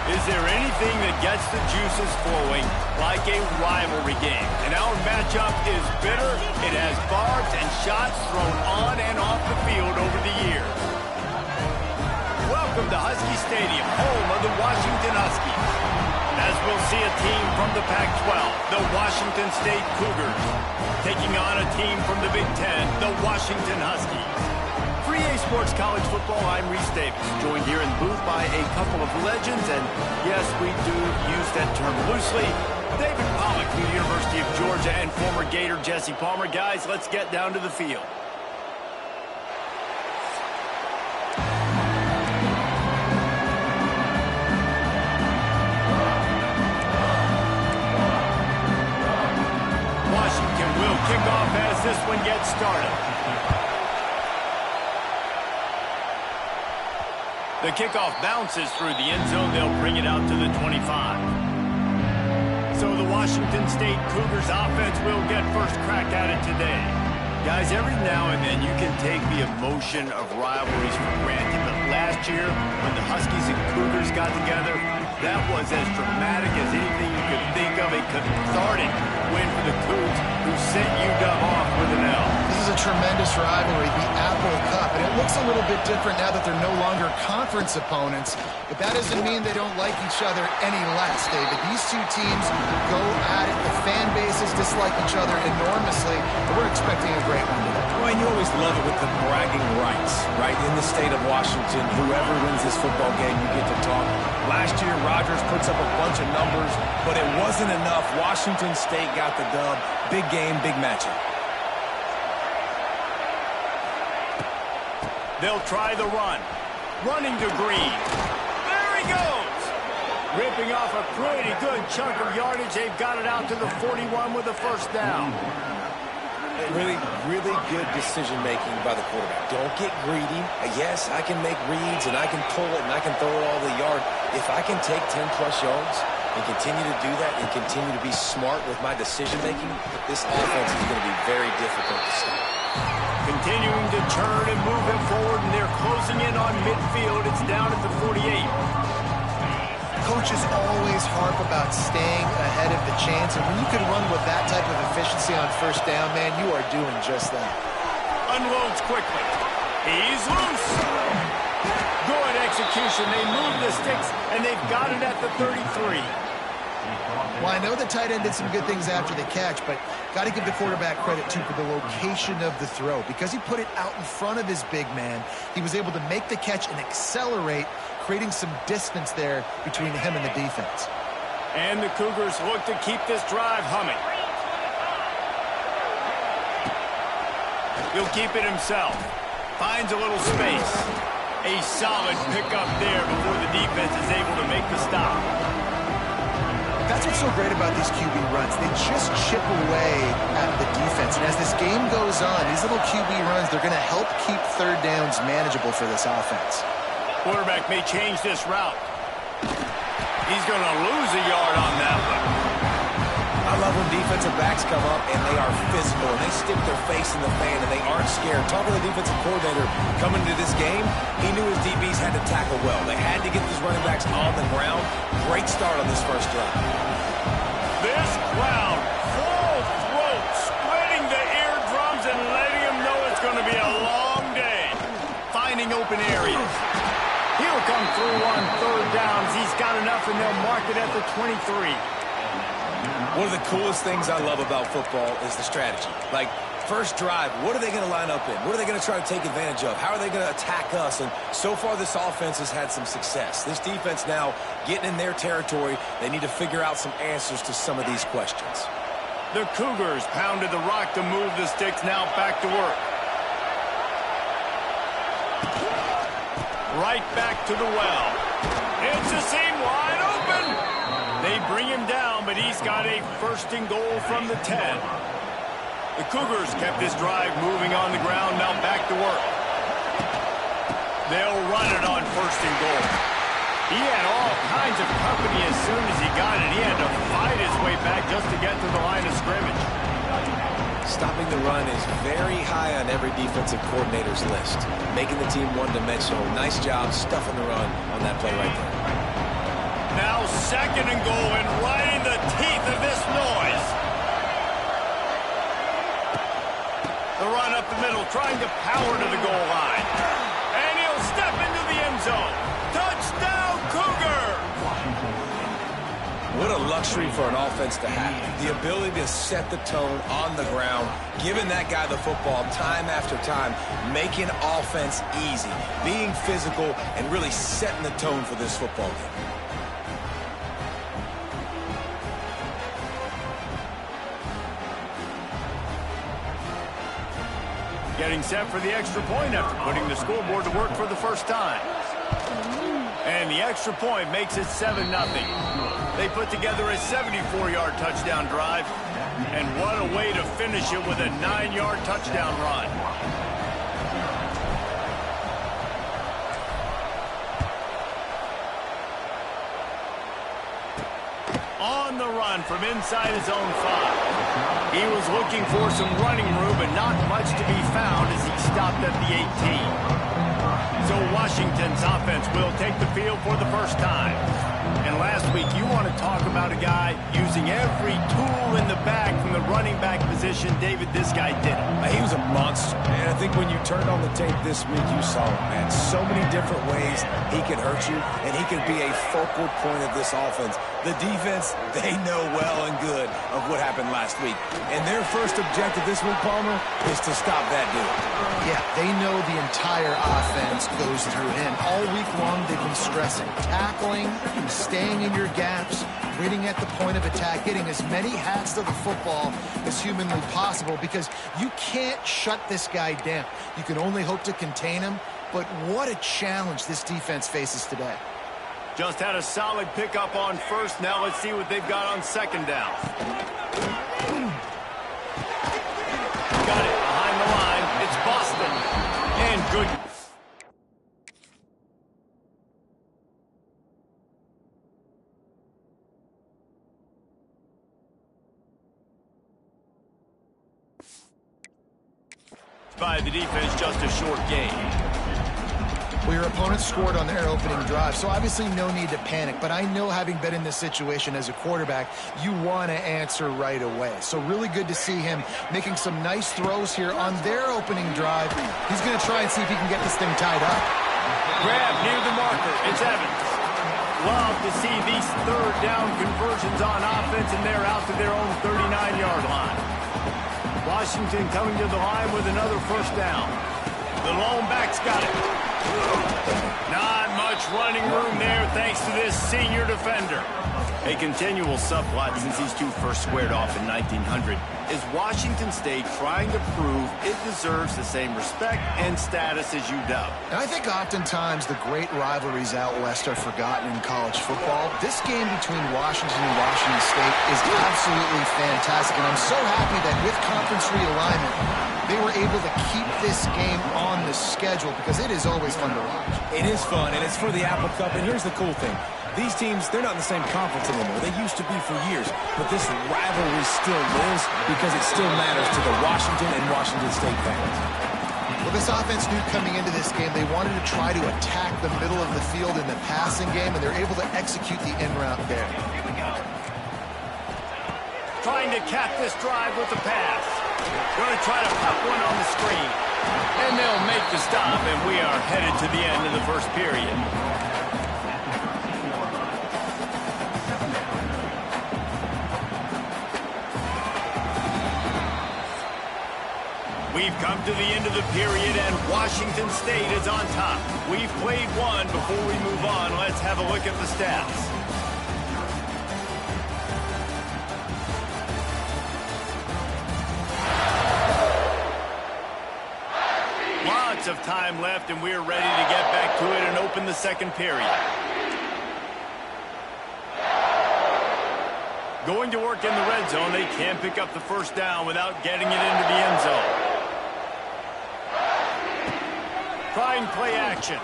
Is there anything that gets the juices flowing like a rivalry game? And our matchup is bitter. It has barbs and shots thrown on and off the field over the years. Welcome to Husky Stadium, home of the Washington Huskies. As we'll see a team from the Pac-12, the Washington State Cougars, taking on a team from the Big Ten, the Washington Huskies. For EA Sports College Football, I'm Reese Davis, joined here in the booth by a couple of legends, and yes, we do use that term loosely. David Pollack from the University of Georgia and former Gator Jesse Palmer. Guys, let's get down to the field. Washington will kick off as this one gets started. The kickoff bounces through the end zone. They'll bring it out to the 25. So the Washington State Cougars offense will get first crack at it today. Guys, every now and then you can take the emotion of rivalries for granted. But last year, when the Huskies and Cougars got together, that was as dramatic as anything you could think of. A cathartic win for the Cougs, who sent UW off with an L. This is a tremendous rivalry, the Apple Cup, and it looks a little bit different now that they're no longer conference opponents, but that doesn't mean they don't like each other any less, David. These two teams go at it. The fan bases dislike each other enormously, but we're expecting a great one today. Well, and you always love it with the bragging rights, right? In the state of Washington, whoever wins this football game, you get to talk. Last year, Rodgers puts up a bunch of numbers, but it wasn't enough. Washington State got the dub. Big game, big matchup. They'll try the run. Running to Green. There he goes. Ripping off a pretty good chunk of yardage. They've got it out to the 41 with a first down. Really good decision-making by the quarterback. Don't get greedy. Yes, I can make reads, and I can pull it, and I can throw it all the yard. If I can take 10-plus yards and continue to do that and continue to be smart with my decision-making, this offense is going to be very difficult to stop. Continuing to turn and move him forward, and they're closing in on midfield. It's down at the 48. Coaches always harp about staying ahead of the chance, and when you can run with that type of efficiency on first down, man, you are doing just that. Unloads quickly. He's loose. Good execution. They move the sticks, and they've got it at the 33. Well, I know the tight end did some good things after the catch, but got to give the quarterback credit, too, for the location of the throw. Because he put it out in front of his big man, he was able to make the catch and accelerate, creating some distance there between him and the defense. And the Cougars look to keep this drive humming. He'll keep it himself. Finds a little space. A solid pickup there before the defense is able to make the stop. That's what's so great about these QB runs. They just chip away at the defense. And as this game goes on, these little QB runs, they're going to help keep third downs manageable for this offense. Quarterback may change this route. He's going to lose a yard on that one. I love when defensive backs come up and they are physical and they stick their face in the fan and they aren't scared. Talking to the defensive coordinator coming into this game, he knew his DBs had to tackle well. They had to get these running backs on the ground. Great start on this first drive. This crowd, full throat, splitting the eardrums and letting them know it's going to be a long day. Finding open areas. He'll come through on third downs. He's got enough, and they'll mark it at the 23. One of the coolest things I love about football is the strategy. Like, first drive, what are they going to line up in? What are they going to try to take advantage of? How are they going to attack us? And so far, this offense has had some success. This defense now getting in their territory. They need to figure out some answers to some of these questions. The Cougars pounded the rock to move the sticks. Now back to work. Right back to the well. It's a seam wide open. They bring him down, but he's got a first and goal from the 10. The Cougars kept this drive moving on the ground. Now back to work. They'll run it on first and goal. He had all kinds of company as soon as he got it. He had to fight his way back just to get to the line of scrimmage. Stopping the run is very high on every defensive coordinator's list. Making the team one-dimensional. Nice job stuffing the run on that play right there. second and goal, and right in the teeth of this noise. The run up the middle, trying to power to the goal line. And he'll step into the end zone. Touchdown, Cougar! What a luxury for an offense to have. The ability to set the tone on the ground, giving that guy the football time after time, making offense easy, being physical, and really setting the tone for this football game. Getting set for the extra point after putting the scoreboard to work for the first time. And the extra point makes it 7-0. They put together a 74-yard touchdown drive. And what a way to finish it with a 9-yard touchdown run. On the run from inside his own 5. He was looking for some running room, but not much to be found as he stopped at the 18. So Washington's offense will take the field for the first time. And last week, you want to talk about a guy using every tool in the bag from the running back position. David, this guy did it. He was a monster. And I think when you turned on the tape this week, you saw it, man. So many different ways he can hurt you, and he can be a focal point of this offense. The defense, they know well and good of what happened last week. And their first objective this week, Palmer, is to stop that dude. Yeah, they know the entire offense goes through him. All week long, they've been stressing tackling, staying in your gaps, winning at the point of attack, getting as many hats to the football as humanly possible, because you can't shut this guy down. You can only hope to contain him, but what a challenge this defense faces today. Just had a solid pickup on first. Now let's see what they've got on second down. Got it behind the line. It's Boston. And good. By the defense, just a short gain. Well, your opponent scored on their opening drive, so obviously no need to panic. But I know, having been in this situation as a quarterback, you want to answer right away. So really good to see him making some nice throws here on their opening drive. He's going to try and see if he can get this thing tied up. Grab near the marker. It's Evans. Love to see these third down conversions on offense, and they're out to their own 39-yard line. Washington coming to the line with another first down. The lone back's got it. Not much running room there thanks to this senior defender. A continual subplot since these two first squared off in 1900 is Washington State trying to prove it deserves the same respect and status as UW. And I think oftentimes the great rivalries out west are forgotten in college football. This game between Washington and Washington State is absolutely fantastic, and I'm so happy that with conference realignment, they were able to keep this game on the schedule, because it is always fun to watch. It is fun, and it's for the Apple Cup. And here's the cool thing. These teams, they're not in the same conference anymore. They used to be for years. But this rivalry still lives because it still matters to the Washington and Washington State fans. Well, this offense knew coming into this game they wanted to try to attack the middle of the field in the passing game, and they're able to execute the in route there. Trying to cap this drive with the pass. Going to try to pop one on the screen. And they'll make the stop, and we are headed to the end of the first period. We've come to the end of the period, and Washington State is on top. We've played one. Before we move on, let's have a look at the stats. Lots of time left, and we're ready to get back to it and open the second period. Going to work in the red zone, they can't pick up the first down without getting it into the end zone. Trying play action.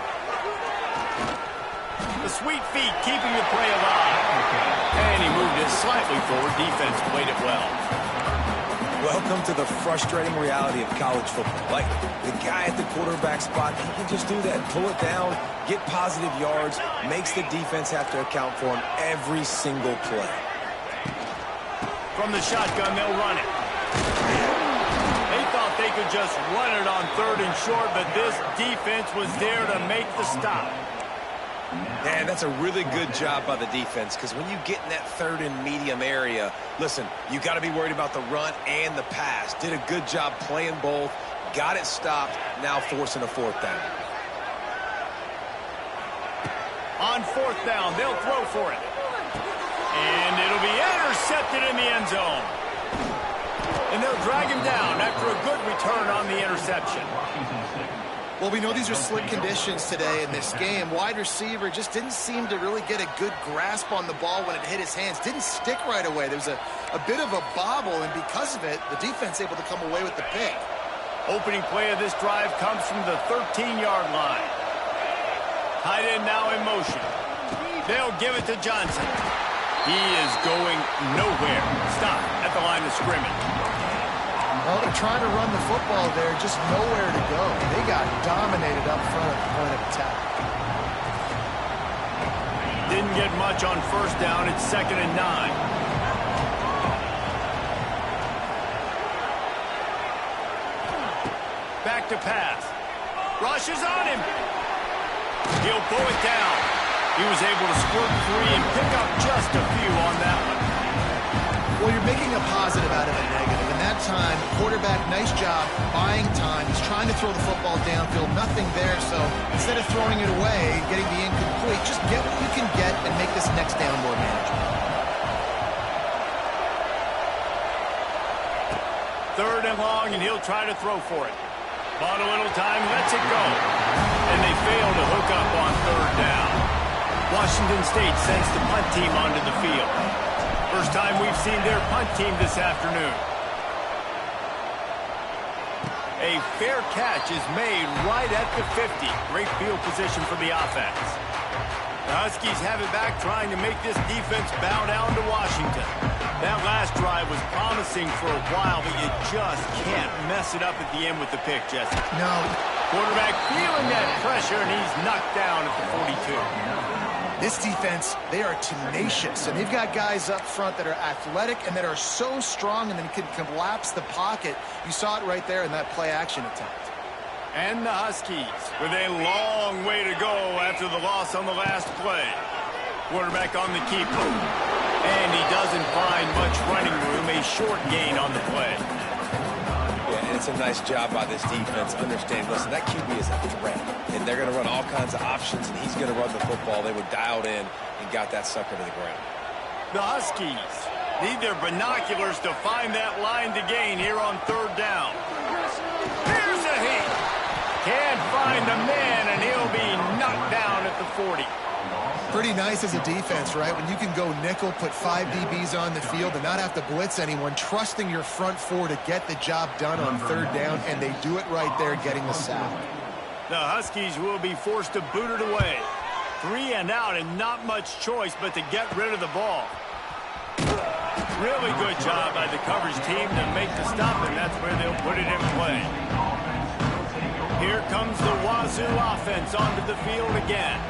The sweet feet keeping the play alive. And he moved it slightly forward. Defense played it well. Welcome to the frustrating reality of college football. Like, the guy at the quarterback spot, he can just do that. Pull it down, get positive yards, makes the defense have to account for him every single play. From the shotgun, they'll run it. They thought they could just run it on 3rd and short, but this defense was there to make the stop. Man, that's a really good job by the defense, because when you get in that 3rd and medium area, listen, you got to be worried about the run and the pass. Did a good job playing both, got it stopped, now forcing a 4th down. On 4th down, they'll throw for it. And it'll be intercepted in the end zone. And they'll drag him down after a good return on the interception. Well, we know these are slick conditions today in this game. Wide receiver just didn't seem to really get a good grasp on the ball when it hit his hands. Didn't stick right away. There was a bit of a bobble, and because of it, the defense able to come away with the pick. Opening play of this drive comes from the 13-yard line. Tight end now in motion. They'll give it to Johnson. He is going nowhere. Stop at the line of scrimmage. Well, they're trying to run the football there, just nowhere to go. They got dominated up front at the point of attack. Didn't get much on 1st down. It's 2nd and 9. Back to pass. Rush is on him. He'll pull it down. He was able to squirt free and pick up just a few on that one. Well, you're making a positive out of a negative. And that time, quarterback, nice job buying time. He's trying to throw the football downfield. Nothing there, so instead of throwing it away, getting the incomplete, just get what you can get and make this next down more manageable. 3rd and long, and he'll try to throw for it. Bought a little time, lets it go. And they fail to hook up on 3rd down. Washington State sends the punt team onto the field. First time we've seen their punt team this afternoon. A fair catch is made right at the 50. Great field position for the offense. The Huskies have it back, trying to make this defense bow down to Washington. That last drive was promising for a while, but you just can't mess it up at the end with the pick, Jesse. No. Quarterback feeling that pressure, and he's knocked down at the 42. This defense, they are tenacious, and they've got guys up front that are athletic and that are so strong and then can collapse the pocket. You saw it right there in that play-action attempt. And the Huskies with a long way to go after the loss on the last play. Quarterback on the keeper. And he doesn't find much running room, a short gain on the play. Yeah, and it's a nice job by this defense. Understand, listen, that QB is a threat. And they're going to run all kinds of options, and he's going to run the football. They were dialed in and got that sucker to the ground. The Huskies need their binoculars to find that line to gain here on 3rd down. Here's a hit. Can't find the man, and he'll be knocked down at the 40. Pretty nice as a defense, right? When you can go nickel, put 5 DBs on the field and not have to blitz anyone, trusting your front 4 to get the job done on 3rd down, and they do it right there, getting the sack. The Huskies will be forced to boot it away. 3 and out, and not much choice but to get rid of the ball. Really good job by the coverage team to make the stop, and that's where they'll put it in play. Here comes the Wazzu offense onto the field again.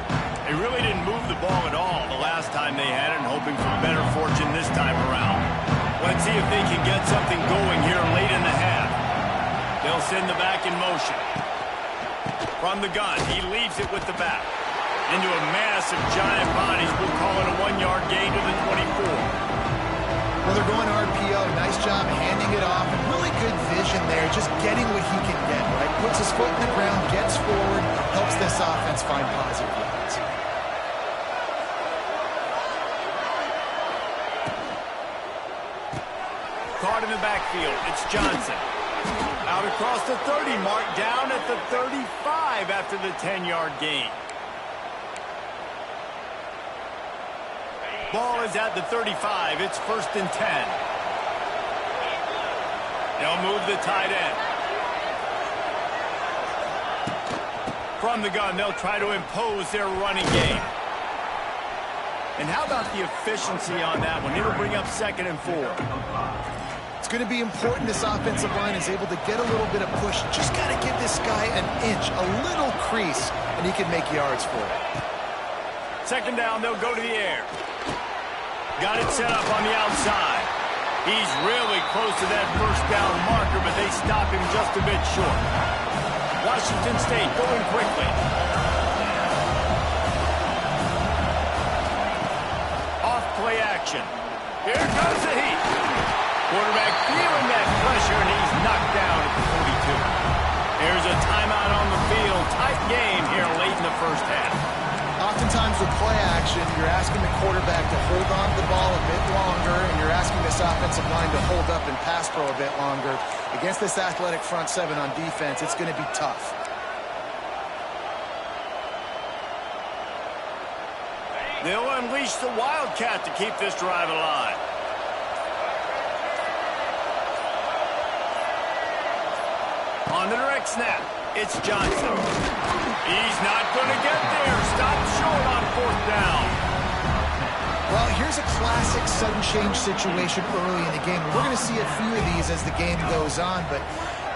They really didn't move the ball at all the last time they had it, and hoping for better fortune this time around. Let's see if they can get something going here late in the half. They'll send the back in motion. From the gun, he leaves it with the back. Into a mass of giant bodies, we'll call it a 1-yard gain to the 24. Well, they're going RPO. Nice job handing it off. Really good vision there, just getting what he can get, right? Puts his foot in the ground, gets forward, helps this offense find positive yards. Caught in the backfield, it's Johnson. Out across the 30 mark, down at the 35 after the 10-yard gain. Ball is at the 35. It's 1st and 10. They'll move the tight end. From the gun, they'll try to impose their running game. And how about the efficiency on that one? It'll bring up 2nd and 4. It's going to be important this offensive line is able to get a little bit of push. Just got to give this guy an inch, a little crease, and he can make yards for it. Second down, they'll go to the air. Got it set up on the outside. He's really close to that first down marker, but they stop him just a bit short. Washington State going quickly. Off play action. Here comes the heat. Quarterback feeling that pressure, and he's knocked down at the 42. There's a timeout on the field. Tight game here late in the first half. Oftentimes with play action, you're asking the quarterback to hold on to the ball a bit longer, and you're asking this offensive line to hold up and pass pro a bit longer. Against this athletic front seven on defense, it's going to be tough. They'll unleash the Wildcat to keep this drive alive. On the direct snap, it's Johnson. He's not going to get there. Stop short on fourth down. Well, here's a classic sudden change situation early in the game. We're going to see a few of these as the game goes on, but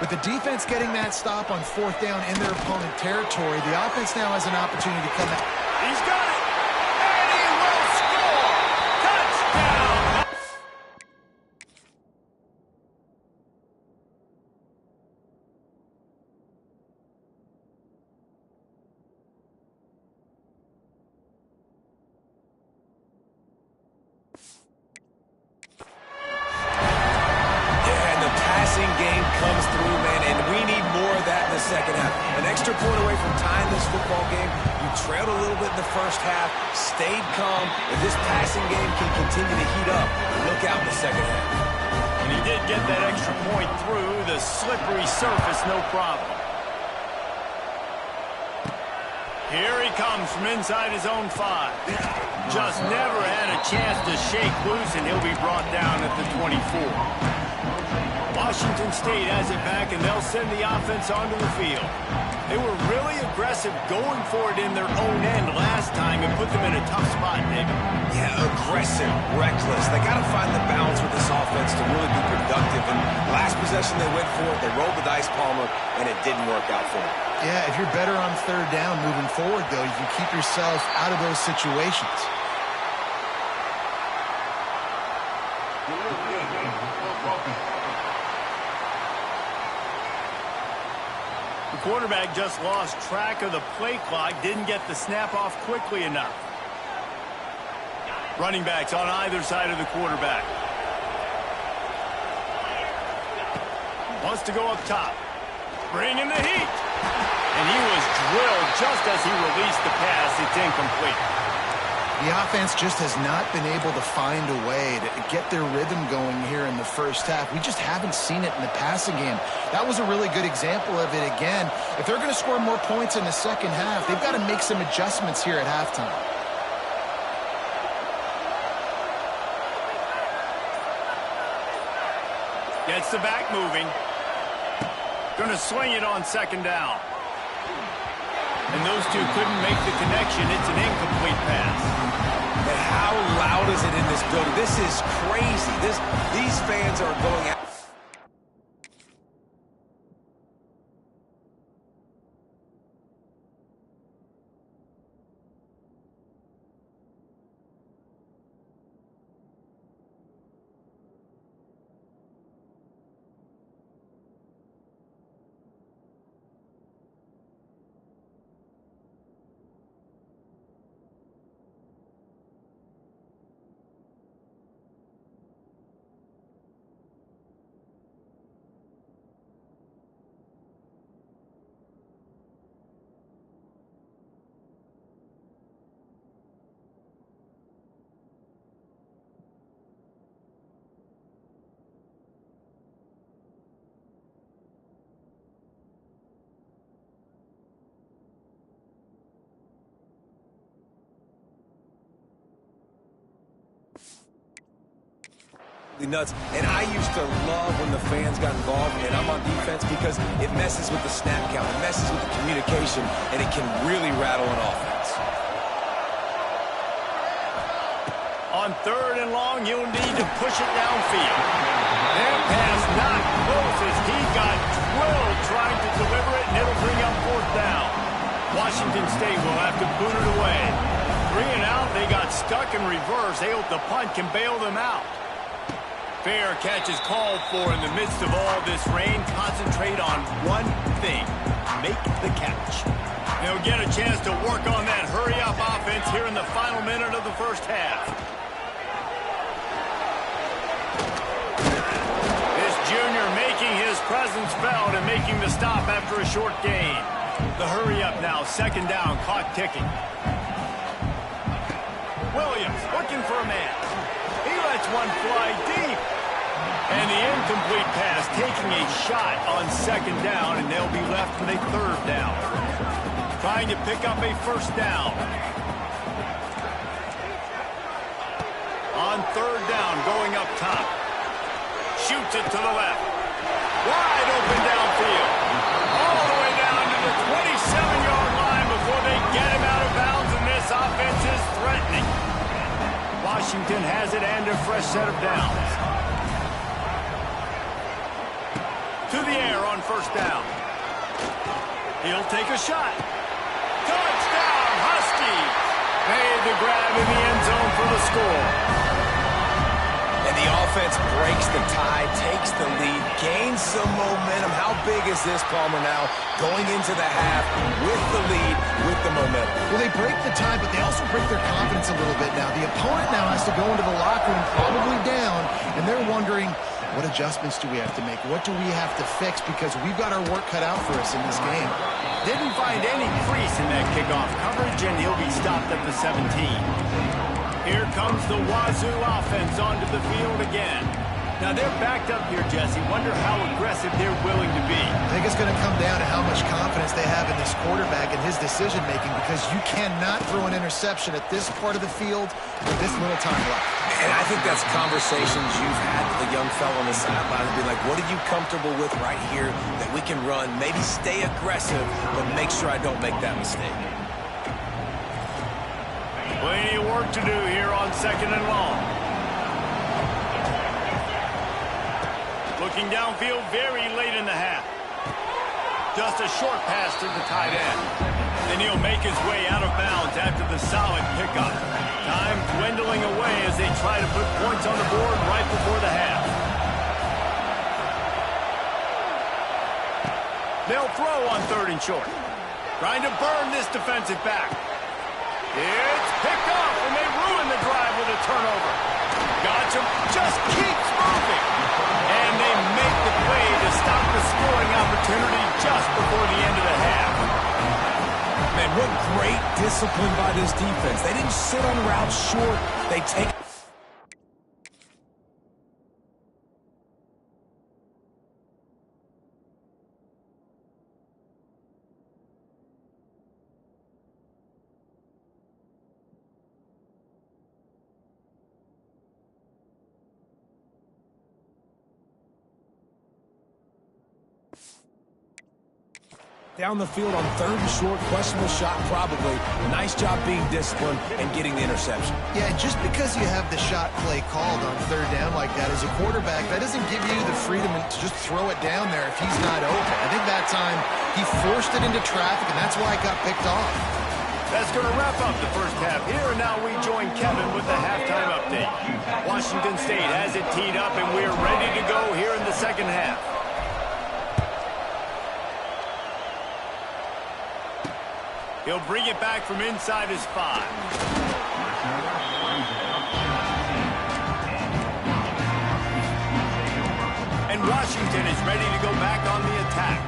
with the defense getting that stop on fourth down in their opponent territory, the offense now has an opportunity to come in. He's got it, and he will score. Touchdown. Second half. An extra point away from tying this football game. You trailed a little bit in the first half, stayed calm. If this passing game can continue to heat up, look out in the second half. And he did get that extra point through the slippery surface, no problem. Here he comes from inside his own 5. Just never had a chance to shake loose, and he'll be brought down at the 24. Washington State has it back, and they'll send the offense onto the field. They were really aggressive going for it in their own end last time and put them in a tough spot, David. Yeah, aggressive, reckless. They got to find the balance with this offense to really be productive. And last possession they went for it, they rolled the dice, Palmer, and it didn't work out for them. Yeah, if you're better on third down moving forward, though, you can keep yourself out of those situations. The quarterback just lost track of the play clock, didn't get the snap off quickly enough. Running backs on either side of the quarterback. Wants to go up top. Bring in the heat. And he was drilled just as he released the pass. It's incomplete. The offense just has not been able to find a way to get their rhythm going here in the first half. We just haven't seen it in the passing game. That was a really good example of it again. If they're going to score more points in the second half, they've got to make some adjustments here at halftime. Gets the back moving. Going to swing it on second down. And those two couldn't make the connection. It's an incomplete pass. And how loud is it in this building? This is crazy. These fans are going out. Nuts. And I used to love when the fans got involved, and I'm on defense because it messes with the snap count, it messes with the communication, and it can really rattle an offense. On 3rd and long, you'll need to push it downfield. That pass not close as he got drilled trying to deliver it, and it'll bring up 4th down. Washington State will have to boot it away. 3 and out, they got stuck in reverse. They hope the punt can bail them out. Fair catch is called for in the midst of all this rain. Concentrate on one thing: make the catch. They'll get a chance to work on that hurry-up offense here in the final minute of the first half. This junior making his presence felt and making the stop after a short gain. The hurry-up now, 2nd down, clock ticking. Williams looking for a man. He lets one fly deep. And the incomplete pass taking a shot on 2nd down, and they'll be left with a 3rd down. Trying to pick up a 1st down. On 3rd down, going up top. Shoots it to the left. Wide open downfield. All the way down to the 27-yard line before they get him out of bounds, and this offense is threatening. Washington has it and a fresh set of downs. To the air on 1st down. He'll take a shot. Touchdown, Huskies! Made the grab in the end zone for the score. And the offense breaks the tie, takes the lead, gains some momentum. How big is this, Palmer, now? Going into the half with the lead, with the momentum. Well, they break the tie, but they also break their confidence a little bit now. The opponent now has to go into the locker room probably down, and they're wondering, what adjustments do we have to make? What do we have to fix? Because we've got our work cut out for us in this game. Didn't find any crease in that kickoff coverage, and he'll be stopped at the 17. Here comes the Wazzu offense onto the field again. Now, they're backed up here, Jesse. Wonder how aggressive they're willing to be. I think it's going to come down to how much confidence they have in this quarterback and his decision-making, because you cannot throw an interception at this part of the field with this little time left. And I think that's conversations you've had with the young fellow on the sideline and be like, what are you comfortable with right here that we can run? Maybe stay aggressive, but make sure I don't make that mistake. Plenty of work to do here on 2nd and long. Looking downfield very late in the half. Just a short pass to the tight end. Then he'll make his way out of bounds after the solid pickup. Time dwindling away as they try to put points on the board right before the half. They'll throw on 3rd and short. Trying to burn this defensive back. It's picked off, and they ruin the drive with a turnover. Gotcha, just keeps moving. And they make the play to stop the scoring opportunity just before the end of the half. Man, what great discipline by this defense. They didn't sit on routes short. They take... Down the field on 3rd and short, questionable shot probably. Nice job being disciplined and getting the interception. Yeah, just because you have the shot play called on 3rd down like that as a quarterback, that doesn't give you the freedom to just throw it down there if he's not open. I think that time he forced it into traffic, and that's why it got picked off. That's going to wrap up the first half here, and now we join Kevin with the halftime update. Washington State has it teed up, and we're ready to go here in the second half. He'll bring it back from inside his 5. And Washington is ready to go back on the attack.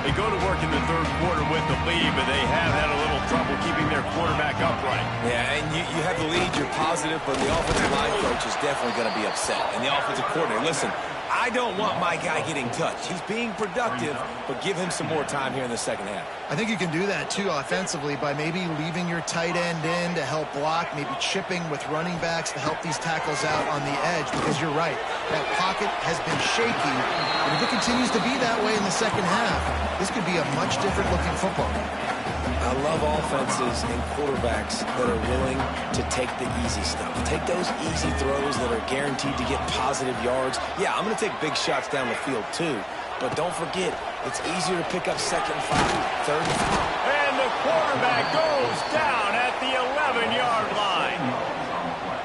They go to work in the 3rd quarter with the lead, but they have had a little trouble keeping their quarterback upright. Yeah, and you have the lead, you're positive, but the offensive line coach is definitely going to be upset. And the offensive coordinator, listen, I don't want my guy getting touched. He's being productive, but give him some more time here in the second half. I think you can do that, too, offensively, by maybe leaving your tight end in to help block, maybe chipping with running backs to help these tackles out on the edge, because you're right. That pocket has been shaky, and if it continues to be that way in the second half, this could be a much different-looking football game. I love offenses and quarterbacks that are willing to take the easy stuff. Take those easy throws that are guaranteed to get positive yards. Yeah, I'm going to take big shots down the field, too. But don't forget, it's easier to pick up 2nd and 5, 3rd and 5. And the quarterback goes down at the 11-yard line.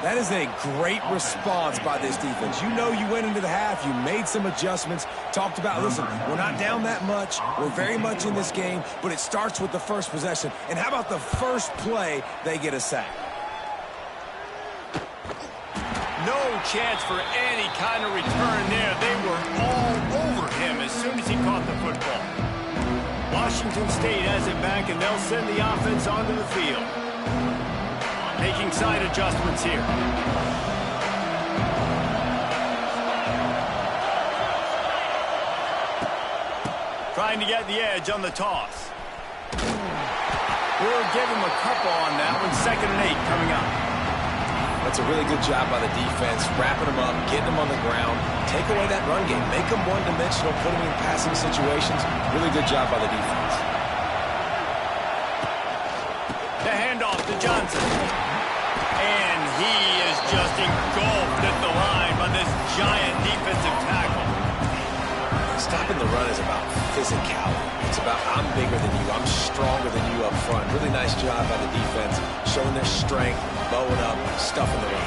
That is a great response by this defense. You know you went into the half, you made some adjustments, talked about, listen, we're not down that much, we're very much in this game, but it starts with the first possession. And how about the first play, they get a sack? No chance for any kind of return there. They were all over him as soon as he caught the football. Washington State has it back, and they'll send the offense onto the field. Making side adjustments here. Trying to get the edge on the toss. We'll give him a couple on that one. 2nd and 8 coming up. That's a really good job by the defense, wrapping them up, getting them on the ground, take away that run game, make them one-dimensional, put them in passing situations. Really good job by the defense. The handoff to Johnson. And he is just engulfed at the line by this giant defensive tackle. Stopping the run is about physicality. It's about I'm bigger than you, I'm stronger than you up front. Really nice job by the defense, showing their strength, bowing up, stuffing the run.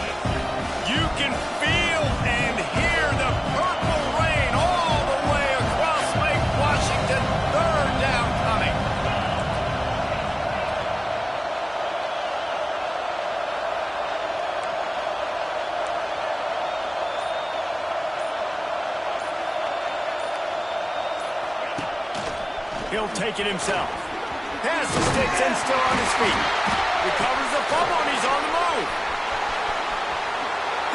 You can feel and hear the purple rain all the way across Lake Washington. 3rd down coming. He'll take it himself. Pass the sticks and still on his feet. Recovers the fumble and he's on the move.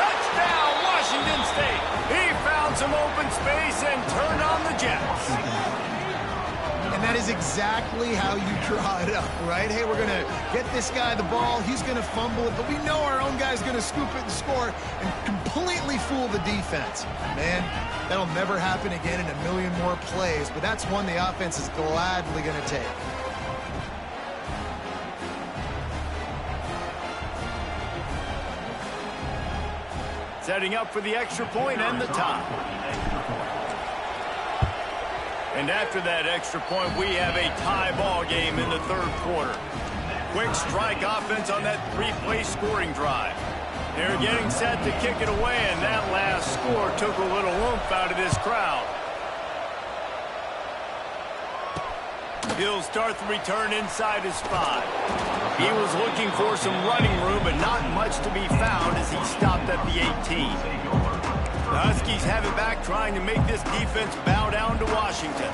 Touchdown, Washington State. He found some open space and turned on the Jets. And that is exactly how you draw it up, right? Hey, we're going to get this guy the ball. He's going to fumble it, but we know our own guy's going to scoop it and score and completely fool the defense. Man, that'll never happen again in a million more plays, but that's one the offense is gladly going to take. Setting up for the extra point and the tie. And after that extra point, we have a tie ball game in the 3rd quarter. Quick strike offense on that 3-play scoring drive. They're getting set to kick it away, and that last score took a little oomph out of this crowd. He'll start the return inside his 5. He was looking for some running room, but not much to be found as he stopped at the 18. The Huskies have it back, trying to make this defense bow down to Washington.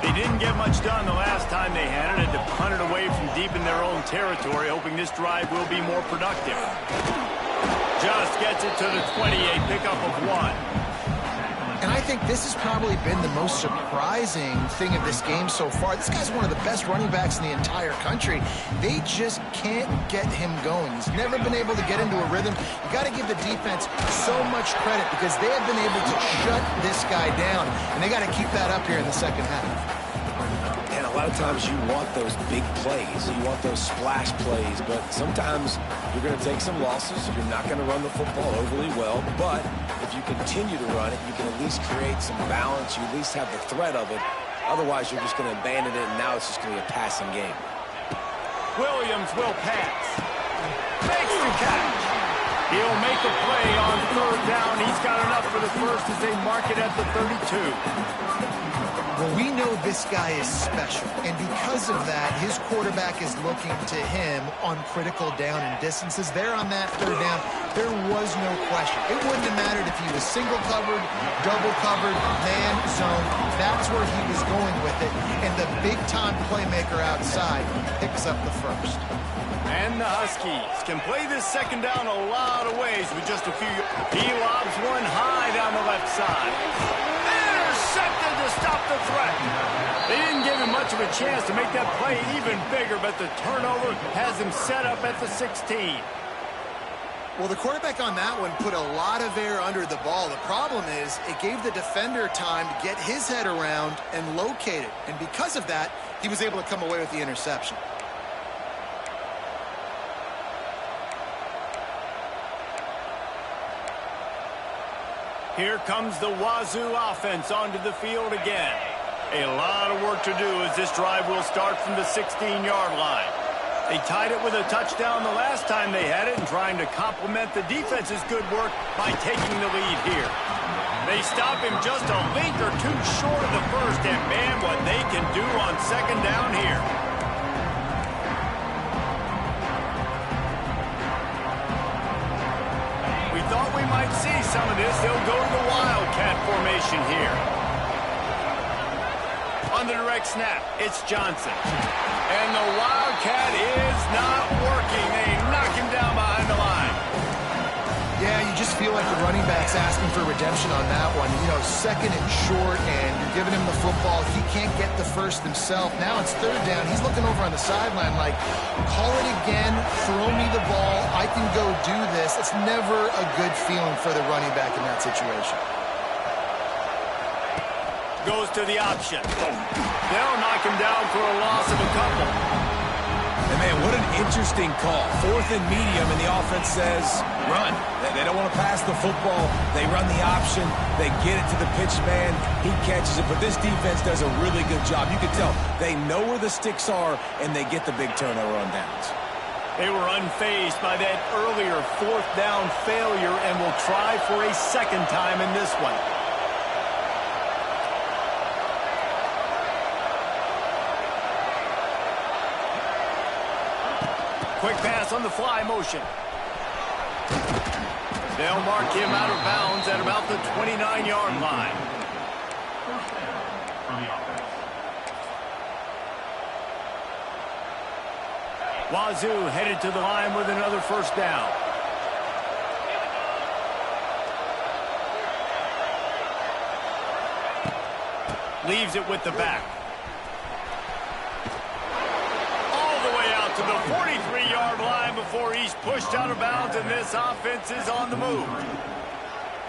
They didn't get much done the last time they had it, and to punt it away from deep in their own territory, hoping this drive will be more productive. Just gets it to the 28, pickup of 1. And I think this has probably been the most surprising thing of this game so far. This guy's one of the best running backs in the entire country. They just can't get him going. He's never been able to get into a rhythm. You got to give the defense so much credit because they have been able to shut this guy down, and they got to keep that up here in the second half. And a lot of times you want those big plays. You want those splash plays, but sometimes you're going to take some losses. You're not going to run the football overly well, but if you continue to run it, you can at least create some balance. You at least have the threat of it. Otherwise, you're just going to abandon it, and now it's just going to be a passing game. Williams will pass. Makes the catch. He'll make a play on 3rd down. He's got enough for the first as they mark it at the 32. Well, we know this guy is special, and because of that, his quarterback is looking to him on critical down and distances. There on that 3rd down, there was no question. It wouldn't have mattered if he was single covered, double covered, man, zone. That's where he was going with it, and the big-time playmaker outside picks up the first. And the Huskies can play this 2nd down a lot of ways with just a few. He lobs one high down the left side. Intercepted to stop the threat. They didn't give him much of a chance to make that play even bigger, but the turnover has him set up at the 16. Well, the quarterback on that one put a lot of air under the ball. The problem is it gave the defender time to get his head around and locate it. And because of that, he was able to come away with the interception. Here comes the Wazzu offense onto the field again. A lot of work to do as this drive will start from the 16-yard line. They tied it with a touchdown the last time they had it and trying to complement the defense's good work by taking the lead here. They stop him just a link or two short of the first, and man, what they can do on second down here. We thought we might see some of this. They'll go to the Wildcat formation here. On the direct snap, it's Johnson. And the Wildcat is not working. They knock him down behind the line. Yeah, you just feel like the running back's asking for redemption on that one. You know, second and short, and you're giving him the football. He can't get the first himself. Now it's third down. He's looking over on the sideline like, call it again, throw me the ball, I can go do this. It's never a good feeling for the running back in that situation. Goes to the option. They'll knock him down for a loss of a couple. And man, what an interesting call. Fourth and medium, and the offense says, run. They don't want to pass the football. They run the option. They get it to the pitch man. He catches it, but this defense does a really good job. You can tell they know where the sticks are, and they get the big turnover on downs. They were unfazed by that earlier fourth down failure and will try for a second time in this one. Quick pass on the fly motion. They'll mark him out of bounds at about the 29-yard line. Wazzu headed to the line with another first down. Leaves it with the back. To the 43-yard line before he's pushed out of bounds, and this offense is on the move.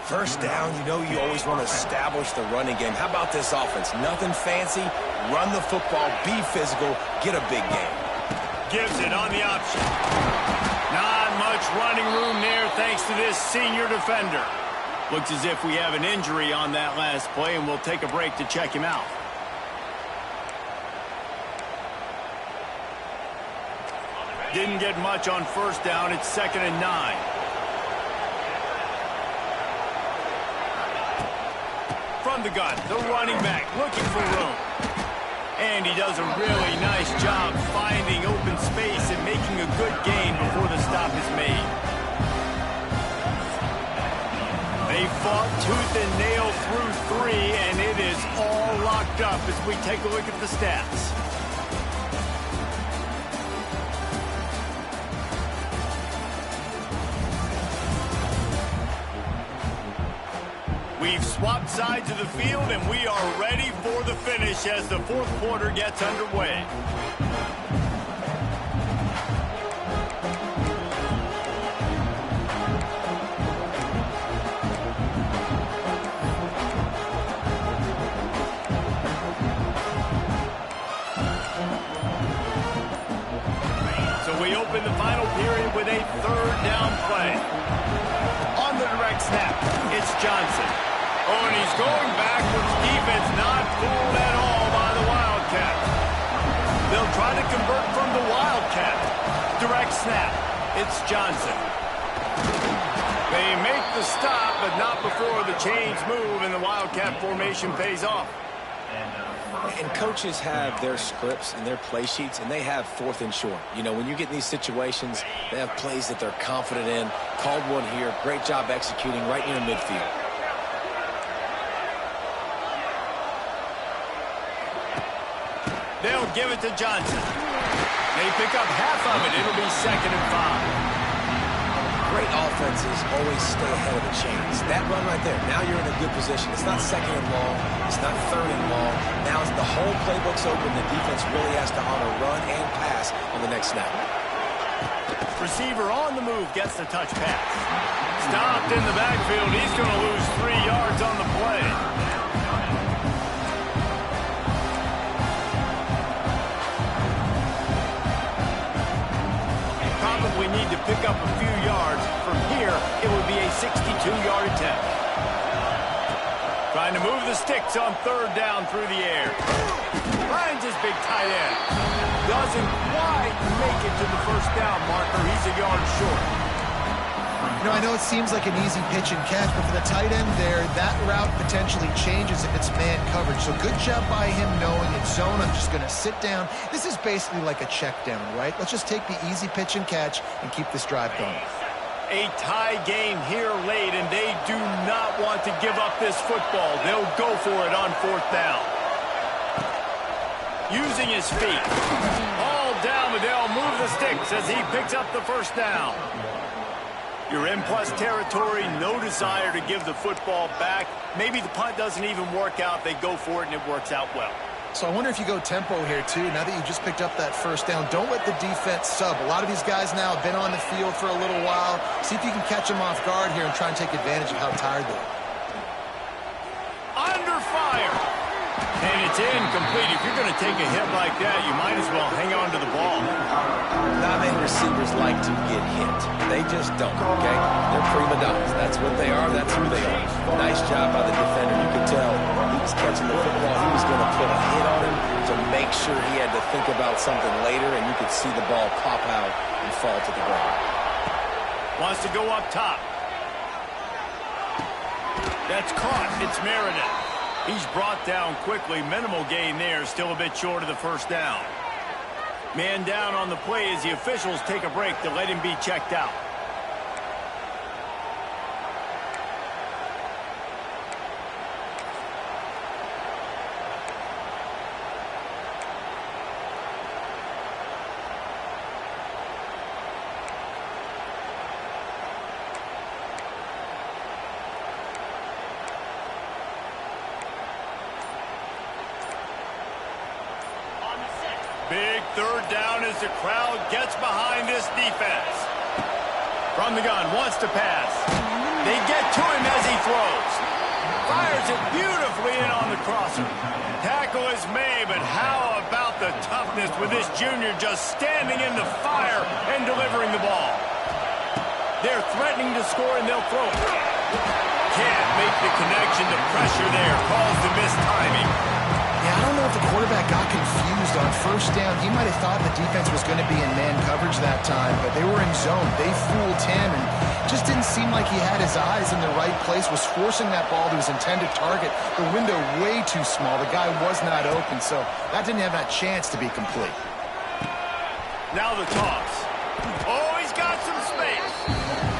First down, you know you always want to establish the running game. How about this offense? Nothing fancy. Run the football, be physical, get a big game. Gives it on the option. Not much running room there thanks to this senior defender. Looks as if we have an injury on that last play, and we'll take a break to check him out. Didn't get much on first down. It's 2nd and 9. From the gun, the running back looking for room. And he does a really nice job finding open space and making a good gain before the stop is made. They fought tooth and nail through 3, and it is all locked up as we take a look at the stats. We've swapped sides of the field, and we are ready for the finish as the fourth quarter gets underway. So we open the final period with a third down play. On the direct snap, it's Johnson. Oh, and he's going backwards. Defense not fooled at all by the Wildcat. They'll try to convert from the Wildcat. Direct snap. It's Johnson. They make the stop, but not before the chains move and the Wildcat formation pays off. And coaches have their scripts and their play sheets, and they have 4th and short. You know, when you get in these situations, they have plays that they're confident in. Called one here. Great job executing right near midfield. They'll give it to Johnson. They pick up half of it. It'll be 2nd and 5. Great offenses always stay ahead of the chains. That run right there, now you're in a good position. It's not second and long. It's not third and long. Now it's the whole playbook's open. The defense really has to honor run and pass on the next snap. Receiver on the move gets the touch pass. Stopped in the backfield. He's going to lose 3 yards on the play. Probably need to pick up a few yards. From here, it would be a 62-yard attempt. Trying to move the sticks on third down through the air. Finds his big tight end. Doesn't quite make it to the first down marker. He's a yard short. You know, I know it seems like an easy pitch and catch, but for the tight end there, that route potentially changes if it's man coverage. So good job by him knowing it's zone. I'm just going to sit down. This is basically like a check down, right? Let's just take the easy pitch and catch and keep this drive going. A tie game here late, and they do not want to give up this football. They'll go for it on fourth down. Using his feet. All down, but they'll move the sticks as he picks up the first down. You're in plus territory, no desire to give the football back. Maybe the punt doesn't even work out. They go for it, and it works out well. So I wonder if you go tempo here, too. Now that you just picked up that first down, don't let the defense sub. A lot of these guys now have been on the field for a little while. See if you can catch them off guard here and try and take advantage of how tired they are. Under fire. And it's incomplete. If you're going to take a hit like that, you might as well hang on to the ball. Not many receivers like to get hit. They just don't, okay? They're prima donnas. That's what they are. That's who they are. Nice job by the defender. You could tell he was catching the football. He was going to put a hit on him to make sure he had to think about something later, and you could see the ball pop out and fall to the ground. Wants to go up top. That's caught. It's Meredith. He's brought down quickly. Minimal gain there. Still a bit short of the first down. Man down on the play as the officials take a break to let him be checked out. Big third down as the crowd gets behind this defense. From the gun, wants to pass. They get to him as he throws. Fires it beautifully in on the crosser. Tackle is made, but how about the toughness with this junior just standing in the fire and delivering the ball? They're threatening to score, and they'll throw it. Can't make the connection. The pressure there caused the missed timing. Yeah, I don't know if the quarterback got confused on first down. He might have thought the defense was going to be in man coverage that time, but they were in zone. They fooled him, and just didn't seem like he had his eyes in the right place, was forcing that ball to his intended target. The window way too small. The guy was not open, so that didn't have that chance to be complete. Now the toss. Oh, he's got some space.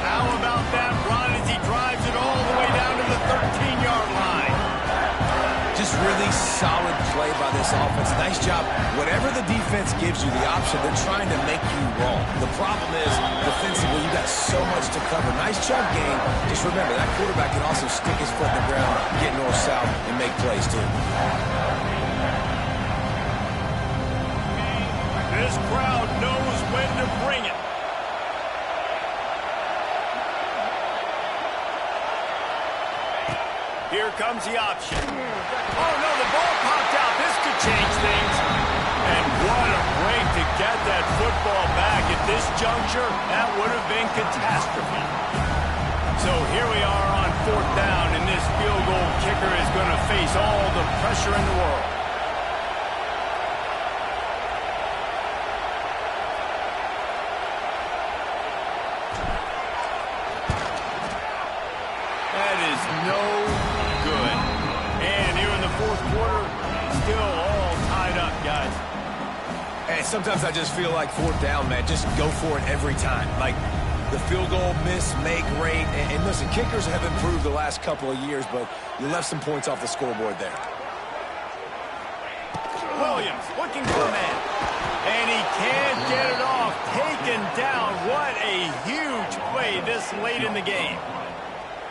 How about that run as he drives it all the way down to the 13-yard line? Just really solid play by this offense. Nice job. Whatever the defense gives you the option, they're trying to make you wrong. The problem is, defensively, you got so much to cover. Nice chunk game. Just remember, that quarterback can also stick his foot in the ground, get north-south, and make plays, too. This crowd knows when to bring it. Here comes the option. Oh, no, the ball popped out. This could change things. And what a break to get that football back at this juncture. That would have been catastrophe. So here we are on fourth down, and this field goal kicker is going to face all the pressure in the world. That is no good. And here in the fourth quarter, still all tied up, guys. Hey, sometimes I just feel like fourth down, man. Just go for it every time. Like the field goal miss, make rate. And listen, kickers have improved the last couple of years, but you left some points off the scoreboard there. Williams looking for a man. And he can't get it off. Taken down. What a huge play this late in the game.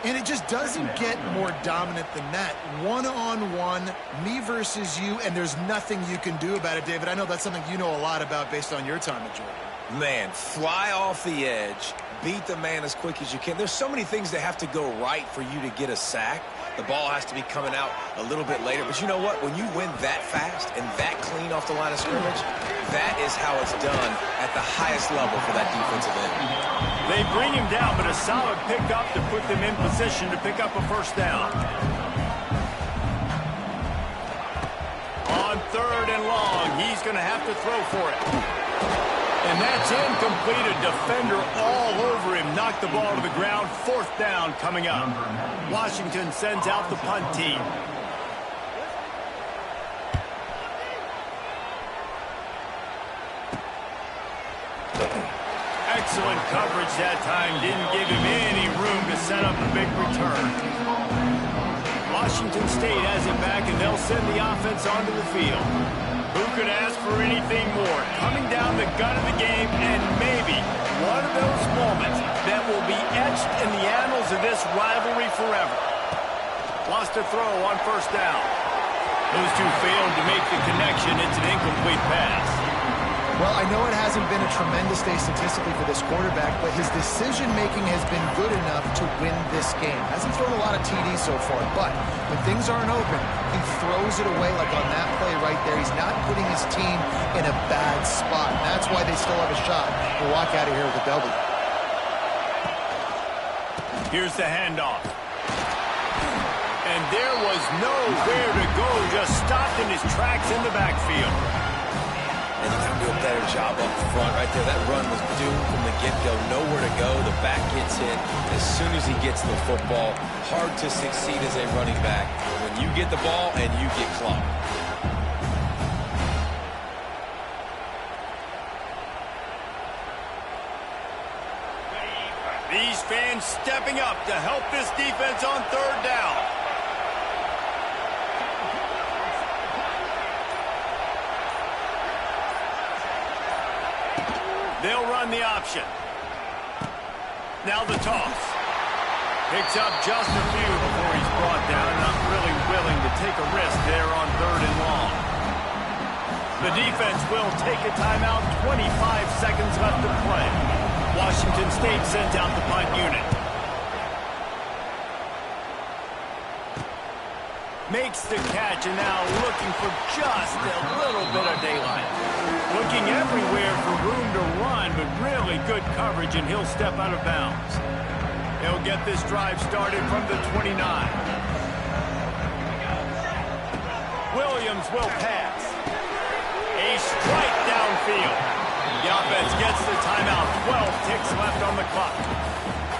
And it just doesn't get more dominant than that. One-on-one, me versus you, and there's nothing you can do about it, David. I know that's something you know a lot about based on your time at Georgia. Man, fly off the edge, beat the man as quick as you can. There's so many things that have to go right for you to get a sack. The ball has to be coming out a little bit later. But you know what? When you win that fast and that clean off the line of scrimmage, that is how it's done at the highest level for that defensive end. They bring him down, but a solid pickup to put them in position to pick up a first down. On 3rd and long, he's going to have to throw for it. And that's incomplete. A defender all over him. Knocked the ball to the ground. 4th down coming up. Washington sends out the punt team. Excellent coverage that time. Didn't give him any room to set up a big return. Washington State has it back, and they'll send the offense onto the field. Who could ask for anything more? Coming down the gut of the game, and maybe one of those moments that will be etched in the annals of this rivalry forever. Lost a throw on 1st down. Those two failed to make the connection. It's an incomplete pass. Well, I know it hasn't been a tremendous day statistically for this quarterback, but his decision-making has been good enough to win this game. Hasn't thrown a lot of TDs so far, but when things aren't open, he throws it away like on that play right there. He's not putting his team in a bad spot. And that's why they still have a shot to walk out of here with a W. Here's the handoff. And there was nowhere to go, just stopped in his tracks in the backfield. And you got to do a better job up front right there. That run was doomed from the get-go. Nowhere to go. The back gets hit as soon as he gets the football. Hard to succeed as a running back when you get the ball and you get clocked. These fans stepping up to help this defense on 3rd down. They'll run the option. Now the toss. Picks up just a few before he's brought down. Not really willing to take a risk there on 3rd and long. The defense will take a timeout. 25 seconds left to play. Washington State sends out the punt unit. Makes the catch, and now looking for just a little bit of daylight. Looking everywhere for room to run, but really good coverage, and he'll step out of bounds. He'll get this drive started from the 29. Williams will pass. A strike downfield. The offense gets the timeout. 12 ticks left on the clock.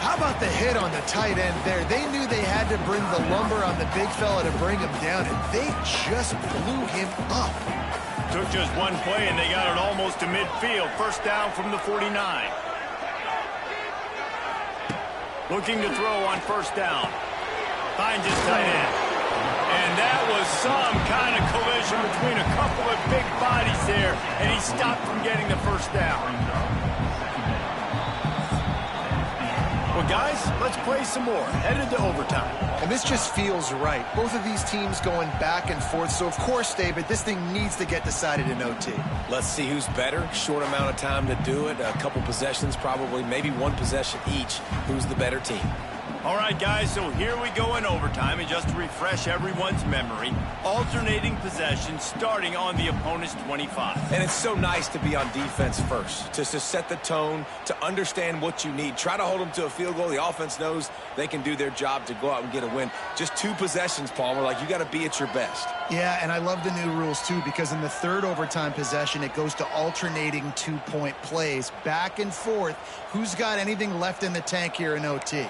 How about the hit on the tight end there? They knew they had to bring the lumber on the big fella to bring him down, and they just blew him up. Took just one play, and they got it almost to midfield. 1st down from the 49. Looking to throw on 1st down. Finds his tight end. And that was some kind of collision between a couple of big bodies there, and he stopped from getting the 1st down. Well, guys, let's play some more. Headed to overtime. And this just feels right. Both of these teams going back and forth. So, of course, David, this thing needs to get decided in OT. Let's see who's better. Short amount of time to do it. A couple possessions, probably, maybe one possession each. Who's the better team? All right, guys, so here we go in overtime. And just to refresh everyone's memory, alternating possession starting on the opponent's 25. And it's so nice to be on defense first, to set the tone, to understand what you need. Try to hold them to a field goal. The offense knows they can do their job to go out and get a win. Just 2 possessions, Palmer. Like, you got to be at your best. Yeah, and I love the new rules, too, because in the 3rd overtime possession, it goes to alternating 2-point plays. Back and forth. Who's got anything left in the tank here in OT?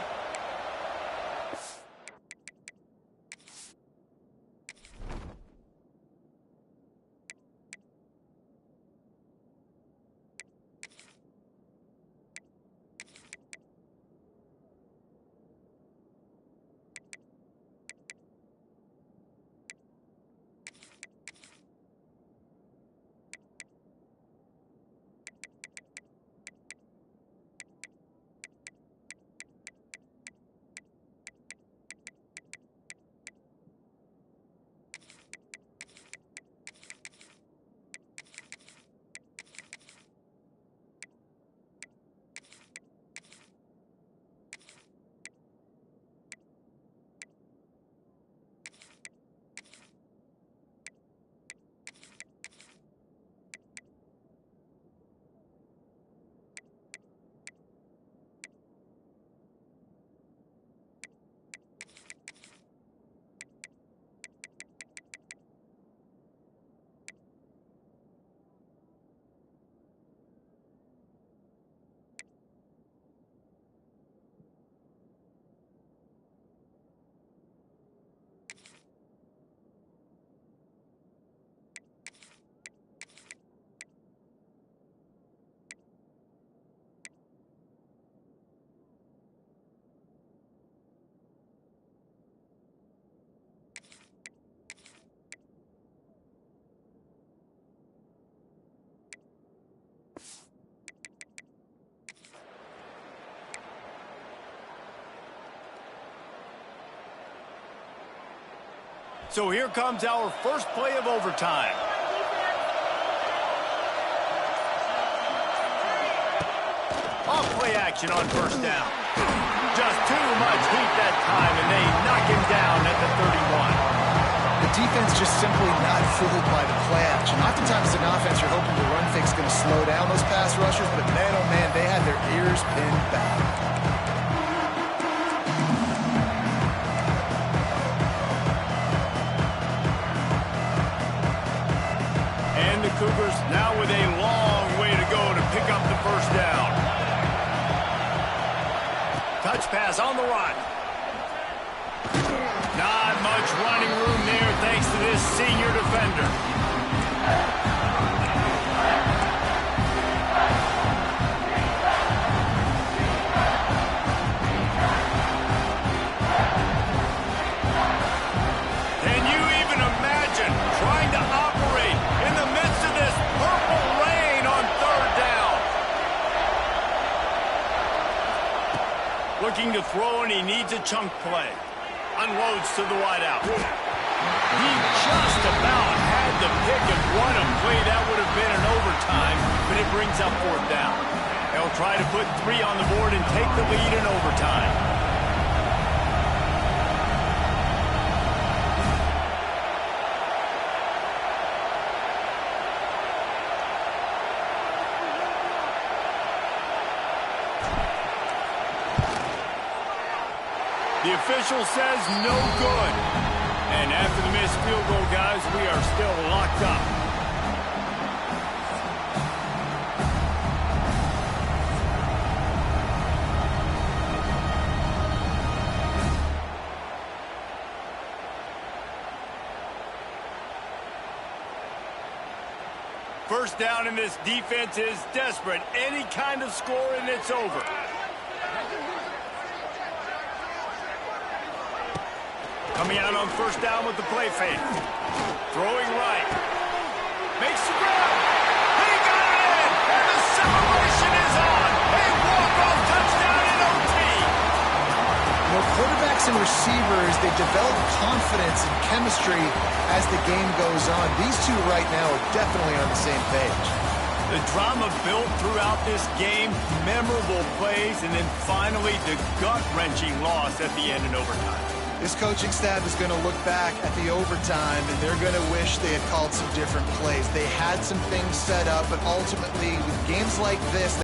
So here comes our first play of overtime. Off play action on first down. Just too much heat that time, and they knock him down at the 31. The defense just simply not fooled by the play action. Oftentimes as an offense, you're hoping the run fake's going to slow down those pass rushers, but man, oh man, they had their ears pinned back. And the Cougars now with a long way to go to pick up the first down. Touch pass on the run. Not much running room there thanks to this senior defender. Can you even imagine trying to operate in the midst of this purple rain on third down? Looking to throw, and he needs a chunk play. Unloads to the wideout. He just about had the pick, and what a play that would have been in overtime, but it brings up fourth down. They'll try to put 3 on the board and take the lead in overtime. The official says no good. And after the missed field goal, guys, we are still locked up. First down, and this defense is desperate. Any kind of score, and it's over. Coming out on first down with the play fake. Throwing right. Makes the grab. He got it in. And the celebration is on. A walk-off touchdown in OT. You know, quarterbacks and receivers, they develop confidence and chemistry as the game goes on. These two right now are definitely on the same page. The drama built throughout this game, memorable plays, and then finally the gut-wrenching loss at the end in overtime. This coaching staff is going to look back at the overtime, and they're going to wish they had called some different plays. They had some things set up, but ultimately, with games like this,